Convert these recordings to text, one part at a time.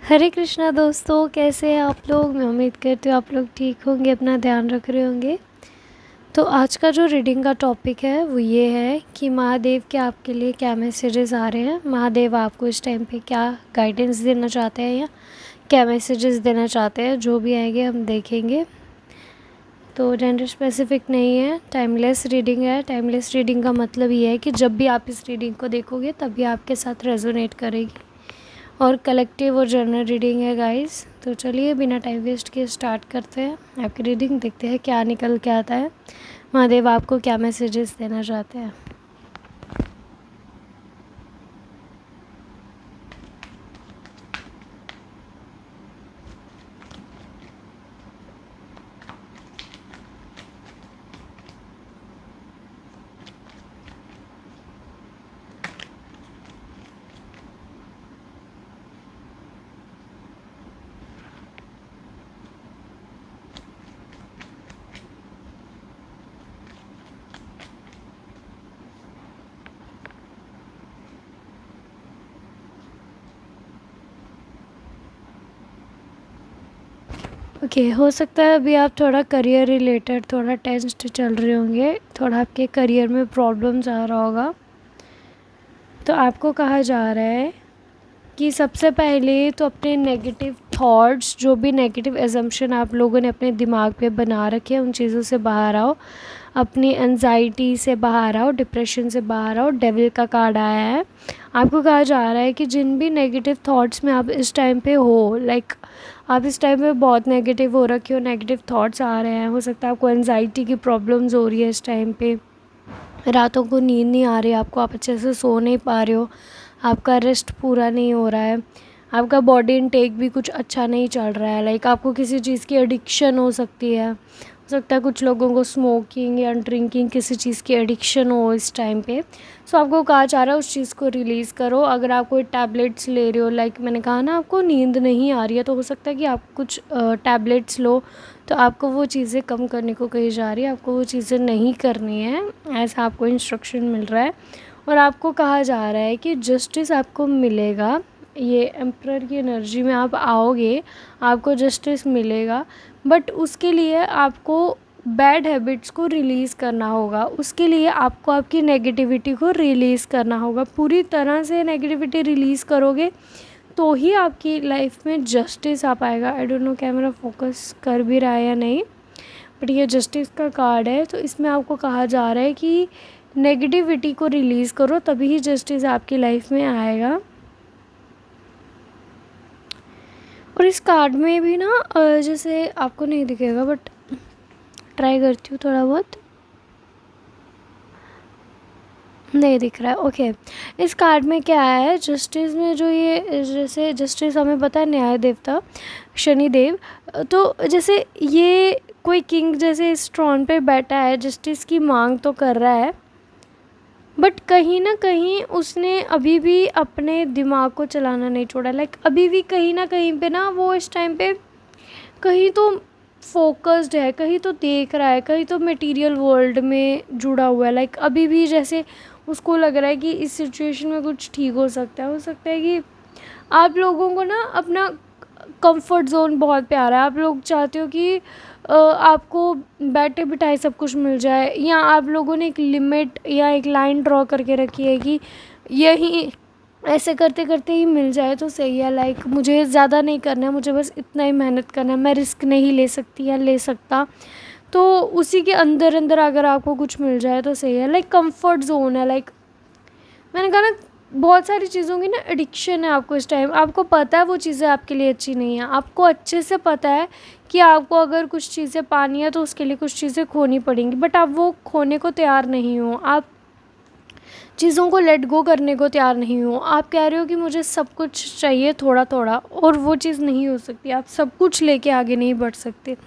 हरे कृष्णा दोस्तों, कैसे हैं आप लोग। मैं उम्मीद करती हूँ आप लोग ठीक होंगे, अपना ध्यान रख रहे होंगे। तो आज का जो रीडिंग का टॉपिक है वो ये है कि महादेव के आपके लिए क्या मैसेजेस आ रहे हैं। महादेव आपको इस टाइम पे क्या गाइडेंस देना चाहते हैं या क्या मैसेजेस देना चाहते हैं, जो भी आएंगे हम देखेंगे। तो जेंडर स्पेसिफिक नहीं है, टाइमलेस रीडिंग है। टाइमलेस रीडिंग का मतलब ये है कि जब भी आप इस रीडिंग को देखोगे तभी आपके साथ रेजोनेट करेगी। और कलेक्टिव और जनरल रीडिंग है गाइस। तो चलिए बिना टाइम वेस्ट किए स्टार्ट करते हैं आपकी रीडिंग, देखते हैं क्या निकल के आता है, महादेव आपको क्या मैसेजेस देना चाहते हैं। ओके, हो सकता है अभी आप थोड़ा करियर रिलेटेड थोड़ा टेंस्ड चल रहे होंगे, थोड़ा आपके करियर में प्रॉब्लम्स आ रहा होगा। तो आपको कहा जा रहा है कि सबसे पहले तो अपने नेगेटिव थॉट्स, जो भी नेगेटिव एजम्पशन आप लोगों ने अपने दिमाग पे बना रखे हैं, उन चीज़ों से बाहर आओ। अपनी एनजाइटी से बाहर आओ, डिप्रेशन से बाहर आओ। डेविल का कार्ड आया है। आपको कहा जा रहा है कि जिन भी नेगेटिव थॉट्स में आप इस टाइम पे हो, लाइक आप इस टाइम पे बहुत नेगेटिव हो रखे हो, नेगेटिव थॉट्स आ रहे हैं। हो सकता है आपको एनजाइटी की प्रॉब्लम्स हो रही है इस टाइम पे, रातों को नींद नहीं आ रही आपको, आप अच्छे से सो नहीं पा रहे हो, आपका रेस्ट पूरा नहीं हो रहा है, आपका बॉडी इनटेक भी कुछ अच्छा नहीं चल रहा है। लाइक आपको किसी चीज़ की एडिक्शन हो सकती है। हो सकता है कुछ लोगों को स्मोकिंग या ड्रिंकिंग किसी चीज़ की एडिक्शन हो इस टाइम पे। सो आपको कहा जा रहा है उस चीज़ को रिलीज़ करो। अगर आप कोई टैबलेट्स ले रहे हो, लाइक मैंने कहा ना आपको नींद नहीं आ रही है, तो हो सकता है कि आप कुछ टैबलेट्स लो, तो आपको वो चीज़ें कम करने को कही जा रही है, आपको वो चीज़ें नहीं करनी है, ऐसा आपको इंस्ट्रक्शन मिल रहा है। और आपको कहा जा रहा है कि जस्टिस आपको मिलेगा। ये एम्परर की एनर्जी में आप आओगे, आपको जस्टिस मिलेगा, बट उसके लिए आपको बैड हैबिट्स को रिलीज़ करना होगा। उसके लिए आपको आपकी नेगेटिविटी को रिलीज़ करना होगा। पूरी तरह से नेगेटिविटी रिलीज़ करोगे तो ही आपकी लाइफ में जस्टिस आ पाएगा। I don't know camera focus कर भी रहा है या नहीं, बट ये जस्टिस का कार्ड है। तो इसमें आपको कहा जा रहा है कि नेगेटिविटी को रिलीज़ करो, तभी ही जस्टिस आपकी लाइफ में आएगा। और इस कार्ड में भी ना जैसे आपको नहीं दिखेगा, बट ट्राई करती हूँ थोड़ा बहुत, नहीं दिख रहा है। ओके, इस कार्ड में क्या है, जस्टिस में जो ये जैसे जस्टिस हमें पता है न्याय देवता शनि देव, तो जैसे ये कोई किंग जैसे इस ट्रॉन पे बैठा है, जस्टिस की मांग तो कर रहा है, बट कहीं ना कहीं उसने अभी भी अपने दिमाग को चलाना नहीं छोड़ा। लाइक अभी भी कहीं ना कहीं पे ना वो इस टाइम पे कहीं तो फोकस्ड है, कहीं तो देख रहा है, कहीं तो मटेरियल वर्ल्ड में जुड़ा हुआ है। लाइक अभी भी जैसे उसको लग रहा है कि इस सिचुएशन में कुछ ठीक हो सकता है। हो सकता है कि आप लोगों को ना अपना कंफर्ट जोन बहुत प्यारा है। आप लोग चाहते हो कि आपको बैठे बिठाए सब कुछ मिल जाए, या आप लोगों ने एक लिमिट या एक लाइन ड्रॉ करके रखी है कि यही ऐसे करते करते ही मिल जाए तो सही है। लाइक मुझे ज़्यादा नहीं करना है, मुझे बस इतना ही मेहनत करना है, मैं रिस्क नहीं ले सकती या ले सकता, तो उसी के अंदर अंदर अगर आपको कुछ मिल जाए तो सही है। लाइक कंफर्ट जोन है। लाइक मैंने कहा ना, बहुत सारी चीज़ों की ना एडिक्शन है आपको इस टाइम। आपको पता है वो चीज़ें आपके लिए अच्छी नहीं है, आपको अच्छे से पता है कि आपको अगर कुछ चीज़ें पानी है तो उसके लिए कुछ चीज़ें खोनी पड़ेंगी, बट आप वो खोने को तैयार नहीं हो, आप चीज़ों को लेट गो करने को तैयार नहीं हो। आप कह रहे हो कि मुझे सब कुछ चाहिए थोड़ा थोड़ा, और वो चीज़ नहीं हो सकती। आप सब कुछ लेके आगे नहीं बढ़ सकते।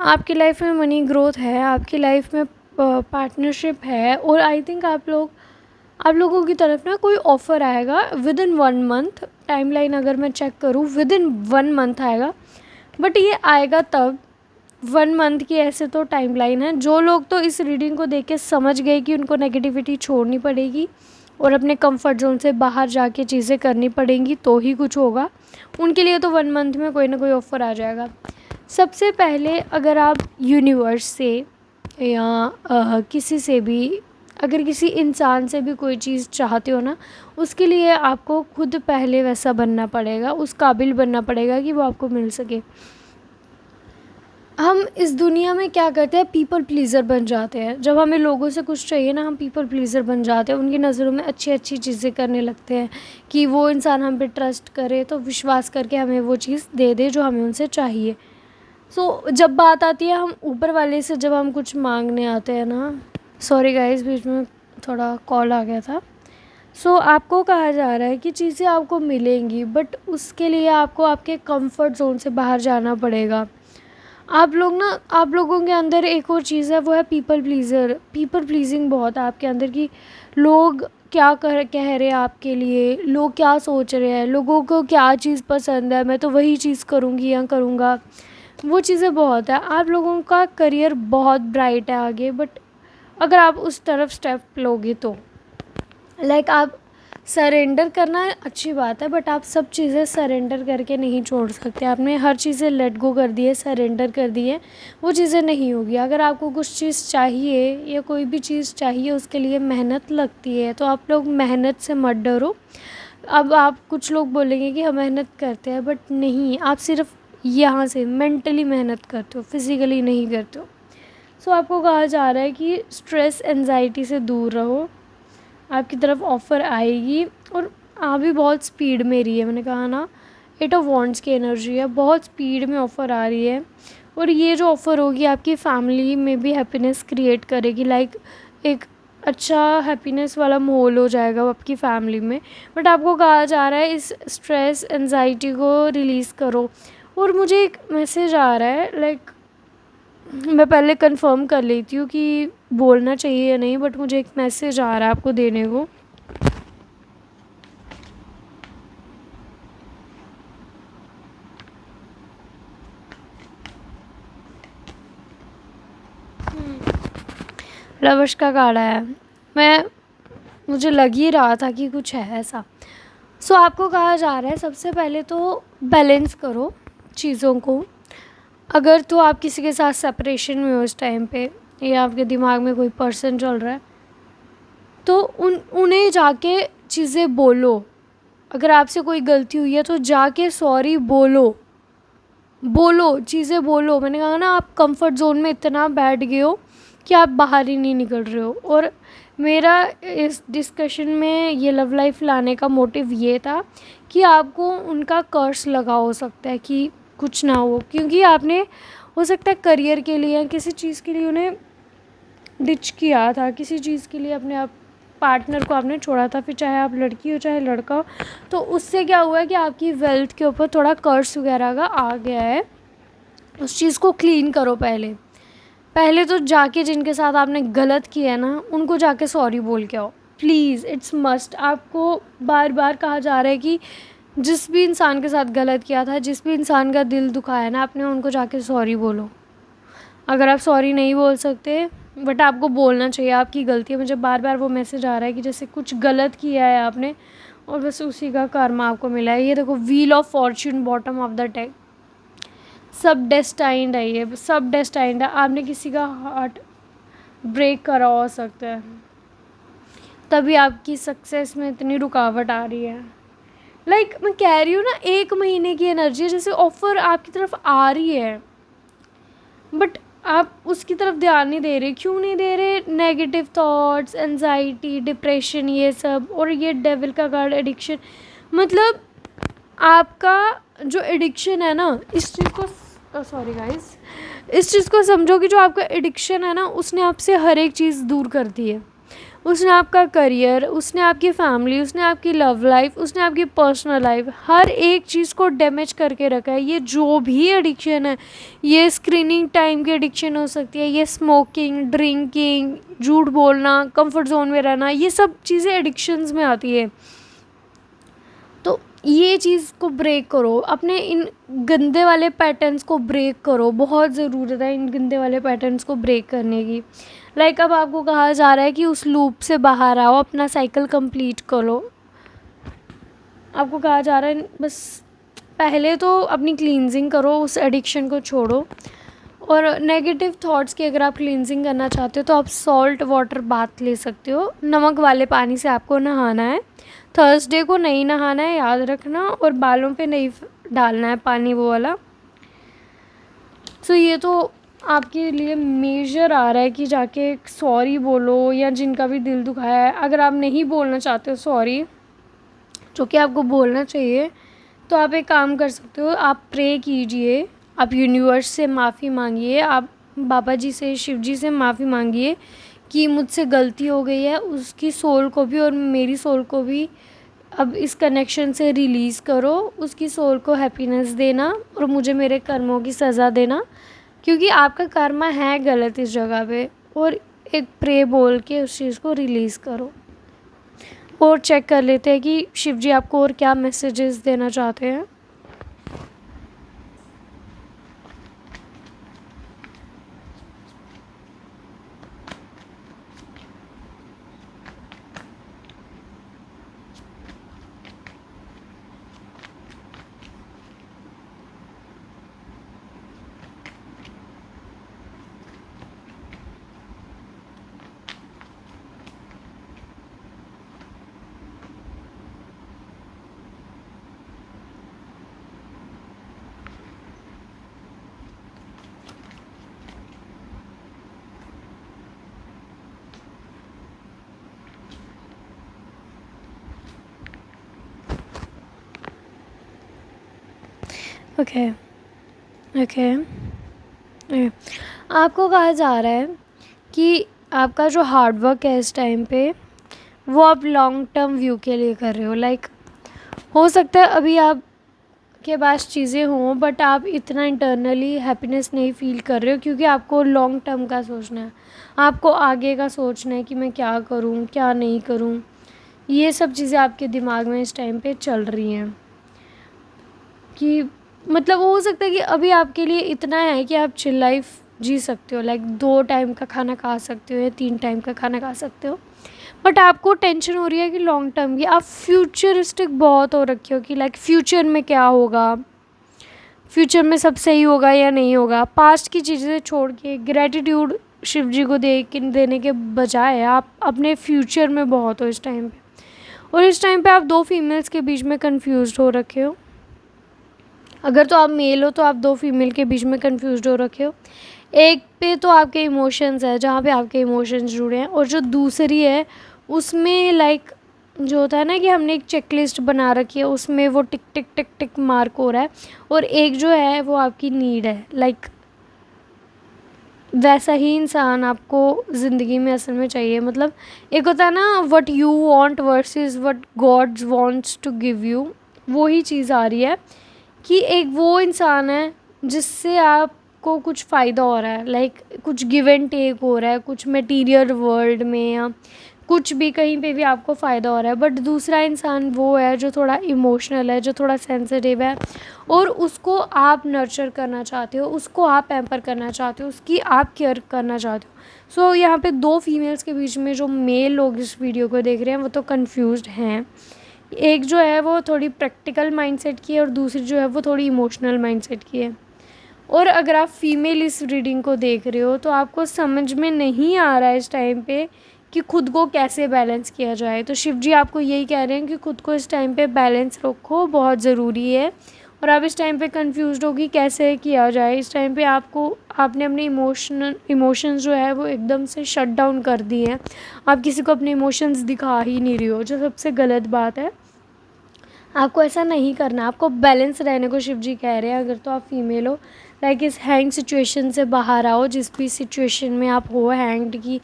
आपकी लाइफ में मनी ग्रोथ है, आपकी लाइफ में पार्टनरशिप है, और आई थिंक आप लोगों की तरफ ना कोई ऑफ़र आएगा विद इन 1 मंथ। टाइमलाइन अगर मैं चेक करूँ विद इन 1 मंथ आएगा, बट ये आएगा तब 1 मंथ की ऐसे तो टाइमलाइन है। जो लोग तो इस रीडिंग को देख के समझ गए कि उनको नेगेटिविटी छोड़नी पड़ेगी, और अपने कंफर्ट ज़ोन से बाहर जाके चीज़ें करनी पड़ेंगी तो ही कुछ होगा। उनके लिए तो 1 मंथ में कोई ना कोई ऑफ़र आ जाएगा। सबसे पहले अगर आप यूनिवर्स से या किसी से भी, अगर किसी इंसान से भी कोई चीज़ चाहते हो ना, उसके लिए आपको खुद पहले वैसा बनना पड़ेगा, उस काबिल बनना पड़ेगा कि वो आपको मिल सके। हम इस दुनिया में क्या करते हैं, पीपल प्लीज़र बन जाते हैं। जब हमें लोगों से कुछ चाहिए ना, हम पीपल प्लीज़र बन जाते हैं। उनकी नज़रों में अच्छी अच्छी चीज़ें करने लगते हैं कि वो इंसान हम पे ट्रस्ट करे, तो विश्वास करके हमें वो चीज़ दे दे जो हमें उनसे चाहिए। जब बात आती है हम ऊपर वाले से, जब हम कुछ मांगने आते हैं ना, सॉरी गाइस बीच में थोड़ा कॉल आ गया था। आपको कहा जा रहा है कि चीज़ें आपको मिलेंगी, बट उसके लिए आपको आपके कंफर्ट ज़ोन से बाहर जाना पड़ेगा। आप लोगों के अंदर एक और चीज़ है, वो है पीपल प्लीज़र। पीपल प्लीज़िंग बहुत है आपके अंदर कि लोग क्या कह रहे हैं आपके लिए, लोग क्या सोच रहे हैं, लोगों को क्या चीज़ पसंद है, मैं तो वही चीज़ करूँगी या करूँगा। वो चीज़ें बहुत है। आप लोगों का करियर बहुत ब्राइट है आगे, बट अगर आप उस तरफ स्टेप लोगे तो आप सरेंडर करना अच्छी बात है, बट आप सब चीज़ें सरेंडर करके नहीं छोड़ सकते। आपने हर चीज़ें लेट गो कर दी है, सरेंडर कर दी है, वो चीज़ें नहीं होगी। अगर आपको कुछ चीज़ चाहिए या कोई भी चीज़ चाहिए, उसके लिए मेहनत लगती है, तो आप लोग मेहनत से मत डरो। अब आप कुछ लोग बोलेंगे कि हम मेहनत करते हैं, बट नहीं, आप सिर्फ यहाँ से मेंटली मेहनत करते हो, फिज़िकली नहीं करते हो। आपको कहा जा रहा है कि स्ट्रेस एंजाइटी से दूर रहो, आपकी तरफ ऑफ़र आएगी और आ भी बहुत स्पीड में रही है। मैंने कहा ना, 8 ऑफ वॉन्ड्स की एनर्जी है, बहुत स्पीड में ऑफ़र आ रही है। और ये जो ऑफ़र होगी आपकी फैमिली में भी हैप्पीनेस क्रिएट करेगी, एक अच्छा हैप्पीनेस वाला माहौल हो जाएगा वो आपकी फैमिली में। बट आपको कहा जा रहा है इस स्ट्रेस एंजाइटी को रिलीज़ करो। और मुझे एक मैसेज आ रहा है, मैं पहले कंफर्म कर लेती हूँ कि बोलना चाहिए या नहीं, बट मुझे एक मैसेज आ रहा है आपको देने को। लवर्स का कार्ड आया। मुझे लग ही रहा था कि कुछ है ऐसा। आपको कहा जा रहा है सबसे पहले तो बैलेंस करो चीज़ों को। अगर तो आप किसी के साथ सेपरेशन में हो इस टाइम पे, या आपके दिमाग में कोई पर्सन चल रहा है, तो उन्हें जाके चीज़ें बोलो। अगर आपसे कोई गलती हुई है तो जाके सॉरी बोलो, चीज़ें बोलो। मैंने कहा ना, आप कंफर्ट जोन में इतना बैठ गए हो कि आप बाहर ही नहीं निकल रहे हो। और मेरा इस डिस्कशन में ये लव लाइफ लाने का मोटिव ये था कि आपको उनका कर्स लगा हो सकता है कि कुछ ना हो, क्योंकि आपने हो सकता है करियर के लिए या किसी चीज़ के लिए उन्हें डिच किया था, किसी चीज़ के लिए अपने आप पार्टनर को आपने छोड़ा था, फिर चाहे आप लड़की हो चाहे लड़का हो। तो उससे क्या हुआ है कि आपकी वेल्थ के ऊपर थोड़ा कर्स वगैरह का आ गया है। उस चीज़ को क्लीन करो पहले तो जाके जिनके साथ आपने गलत किया है ना, उनको जाके सॉरी बोल के आओ प्लीज़, इट्स मस्ट। आपको बार बार कहा जा रहा है कि जिस भी इंसान के साथ गलत किया था, जिस भी इंसान का दिल दुखाया ना आपने, उनको जाके सॉरी बोलो। अगर आप सॉरी नहीं बोल सकते, बट आपको बोलना चाहिए, आपकी गलती है। मुझे बार बार वो मैसेज आ रहा है कि जैसे कुछ गलत किया है आपने और बस उसी का कर्मा आपको मिला है। ये देखो, wheel of Fortune bottom of the deck, सब डेस्टाइंड है, ये सब डेस्टाइंड है। आपने किसी का हार्ट ब्रेक करा हो सकता है, तभी आपकी सक्सेस में इतनी रुकावट आ रही है। मैं कह रही हूँ ना, 1 महीने की एनर्जी है, जैसे ऑफ़र आपकी तरफ आ रही है, बट आप उसकी तरफ ध्यान नहीं दे रहे। क्यों नहीं दे रहे? नेगेटिव थॉट्स, एंजाइटी, डिप्रेशन, ये सब। और ये डेविल का कार्ड, एडिक्शन। मतलब आपका जो एडिक्शन है ना, इस चीज़ को सॉरी गाइस, इस चीज़ को समझो कि जो आपका एडिक्शन है ना, उसने आपसे हर एक चीज़ दूर कर दी है। उसने आपका करियर, उसने आपकी फैमिली, उसने आपकी लव लाइफ, उसने आपकी पर्सनल लाइफ, हर एक चीज़ को डैमेज करके रखा है। ये जो भी एडिक्शन है, ये स्क्रीनिंग टाइम की एडिक्शन हो सकती है, ये स्मोकिंग, ड्रिंकिंग, झूठ बोलना, कंफर्ट जोन में रहना, ये सब चीज़ें एडिक्शंस में आती है। तो ये चीज़ को ब्रेक करो, अपने इन गंदे वाले पैटर्न्स को ब्रेक करो, बहुत ज़रूरत है इन गंदे वाले पैटर्न्स को ब्रेक करने की। लाइक अब आपको कहा जा रहा है कि उस लूप से बाहर आओ, अपना साइकिल कंप्लीट करो। आपको कहा जा रहा है बस पहले तो अपनी क्लींजिंग करो, उस एडिक्शन को छोड़ो। और नेगेटिव थॉट्स की अगर आप क्लींजिंग करना चाहते हो तो आप सॉल्ट वाटर बाथ ले सकते हो, नमक वाले पानी से आपको नहाना है। थर्सडे को नहीं नहाना है, याद रखना, और बालों पे नहीं डालना है पानी वो वाला। सो ये तो आपके लिए मेजर आ रहा है कि जाके सॉरी बोलो, या जिनका भी दिल दुखाया है अगर आप नहीं बोलना चाहते हो सॉरी, जो कि आपको बोलना चाहिए, तो आप एक काम कर सकते हो, आप प्रे कीजिए, आप यूनिवर्स से माफ़ी मांगिए, आप बाबा जी से, शिव जी से माफ़ी मांगिए कि मुझसे गलती हो गई है, उसकी सोल को भी और मेरी सोल को भी अब इस कनेक्शन से रिलीज़ करो, उसकी सोल को हैप्पीनेस देना और मुझे मेरे कर्मों की सज़ा देना, क्योंकि आपका कर्म है गलत इस जगह पे। और एक प्रे बोल के उस चीज़ को रिलीज़ करो। और चेक कर लेते हैं कि शिव जी आपको और क्या मैसेजेस देना चाहते हैं। Okay okay okay. आपको कहा जा रहा है कि आपका जो हार्ड वर्क है इस टाइम पे, वो आप लॉन्ग टर्म व्यू के लिए कर रहे हो। लाइक हो सकता है अभी आप के पास चीज़ें हों बट आप इतना इंटरनली हैप्पीनेस नहीं फ़ील कर रहे हो, क्योंकि आपको लॉन्ग टर्म का सोचना है, आपको आगे का सोचना है कि मैं क्या करूं क्या नहीं करूं। ये सब चीज़ें आपके दिमाग में इस टाइम पे चल रही हैं कि मतलब हो सकता है कि अभी आपके लिए इतना है कि आप चिल लाइफ जी सकते हो, लाइक 2 टाइम का खाना खा सकते हो या 3 टाइम का खाना खा सकते हो। बट आपको टेंशन हो रही है कि लॉन्ग टर्म की, आप फ्यूचरिस्टिक बहुत हो रखे हो कि लाइक फ्यूचर में क्या होगा, फ्यूचर में सब सही होगा या नहीं होगा। पास्ट की चीज़ें छोड़ के ग्रेटिट्यूड शिव जी को देने के बजाय आप अपने फ्यूचर में बहुत हो इस टाइम पे। और इस टाइम पे आप 2 फीमेल्स के बीच में कंफ्यूज्ड हो रखे हो। अगर तो आप मेल हो तो आप 2 फीमेल के बीच में कंफ्यूज्ड हो रखे हो। एक पे तो आपके इमोशंस है, जहाँ पे आपके इमोशंस जुड़े हैं, और जो दूसरी है उसमें लाइक जो होता है ना कि हमने एक चेकलिस्ट बना रखी है, उसमें वो टिक टिक टिक टिक मार्क हो रहा है, और एक जो है वो आपकी नीड है। लाइक वैसा ही इंसान आपको ज़िंदगी में असल में चाहिए। मतलब एक होता है ना what you want versus what God wants to give you, वो ही चीज़ आ रही है कि एक वो इंसान है जिससे आपको कुछ फ़ायदा हो रहा है, लाइक कुछ गिव एंड टेक हो रहा है, कुछ मटेरियल वर्ल्ड में या कुछ भी कहीं पे भी आपको फ़ायदा हो रहा है। बट दूसरा इंसान वो है जो थोड़ा इमोशनल है, जो थोड़ा सेंसिटिव है, और उसको आप नर्चर करना चाहते हो, उसको आप पैम्पर करना चाहते हो, उसकी आप केयर करना चाहते हो। सो यहाँ पे 2 फीमेल्स के बीच में जो मेल लोग इस वीडियो को देख रहे हैं वो तो कन्फ्यूज़्ड हैं। एक जो है वो थोड़ी प्रैक्टिकल माइंडसेट की है और दूसरी जो है वो थोड़ी इमोशनल माइंडसेट की है। और अगर आप फीमेल इस रीडिंग को देख रहे हो तो आपको समझ में नहीं आ रहा है इस टाइम पे कि खुद को कैसे बैलेंस किया जाए। तो शिव जी आपको यही कह रहे हैं कि खुद को इस टाइम पे बैलेंस रखो, बहुत ज़रूरी है। और आप इस टाइम पे कंफ्यूज्ड हो कि कैसे किया जाए। इस टाइम पे आपने अपने इमोशंस जो है वो एकदम से शट डाउन कर दिए हैं। आप किसी को अपने इमोशंस दिखा ही नहीं रही हो, जो सबसे गलत बात है। आपको ऐसा नहीं करना, आपको बैलेंस रहने को शिव जी कह रहे हैं। अगर तो आप फीमेल हो, लाइक इस हैंग सिचुएशन से बाहर आओ, जिस भी सिचुएशन में आप हो हैंग्ड की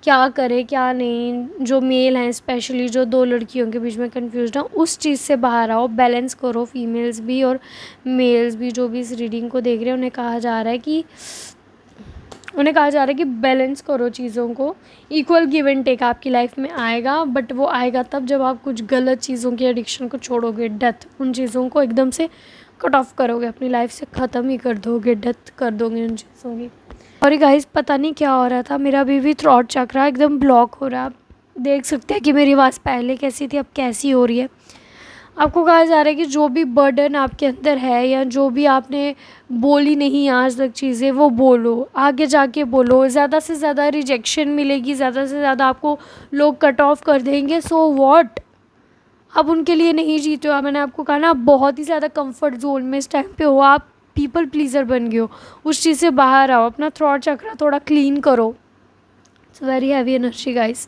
क्या करे क्या नहीं। जो मेल हैं स्पेशली जो 2 लड़कियों के बीच में कंफ्यूज्ड हैं, उस चीज़ से बाहर आओ, बैलेंस करो। फीमेल्स भी और मेल्स भी जो भी इस रीडिंग को देख रहे हैं उन्हें कहा जा रहा है कि उन्हें कहा जा रहा है कि बैलेंस करो चीज़ों को, इक्वल गिव एंड टेक आपकी लाइफ में आएगा, बट वो आएगा तब जब आप कुछ गलत चीज़ों की एडिक्शन को छोड़ोगे, डेथ, उन चीज़ों को एकदम से कट ऑफ करोगे, अपनी लाइफ से ख़त्म ही कर दोगे, डेथ कर दोगे उन चीज़ों की। और गाइस पता नहीं क्या हो रहा था, मेरा अभी भी थ्रॉट चक्रा एकदम ब्लॉक हो रहा है। आप देख सकते हैं कि मेरी आवाज़ पहले कैसी थी, अब कैसी हो रही है। आपको कहा जा रहा है कि जो भी बर्डन आपके अंदर है या जो भी आपने बोली नहीं आज तक चीज़ें, वो बोलो, आगे जाके बोलो। ज़्यादा से ज़्यादा रिजेक्शन मिलेगी, ज़्यादा से ज़्यादा आपको लोग कट ऑफ कर देंगे, सो व्हाट, आप उनके लिए नहीं जीते हो। मैंने आपको कहा ना, आप बहुत ही ज़्यादा कंफर्ट जोन में इस टाइम पे हो, आप पीपल प्लीज़र बन गए हो, उस चीज़ से बाहर आओ, अपना थ्रॉट चक्र थोड़ा क्लीन करो। It's very heavy energy guys.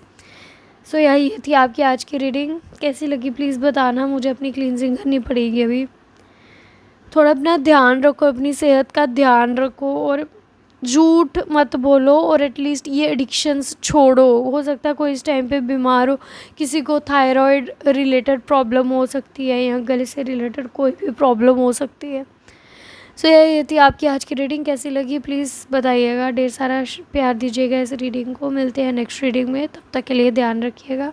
So यही थी आपकी आज की रीडिंग, कैसी लगी प्लीज़ बताना, मुझे अपनी क्लींजिंग करनी पड़ेगी अभी। थोड़ा अपना ध्यान रखो, अपनी सेहत का ध्यान रखो, और झूठ मत बोलो, और एटलीस्ट ये एडिक्शंस छोड़ो। हो सकता है कोई इस टाइम पे बीमार हो, किसी को थायराइड रिलेटेड प्रॉब्लम हो सकती है, या गले से रिलेटेड कोई भी प्रॉब्लम हो सकती है। सो ये थी आपकी आज की रीडिंग, कैसी लगी प्लीज़ बताइएगा, ढेर सारा प्यार दीजिएगा इस रीडिंग को। मिलते हैं नेक्स्ट रीडिंग में, तब तक के लिए ध्यान रखिएगा।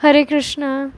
हरे कृष्णा।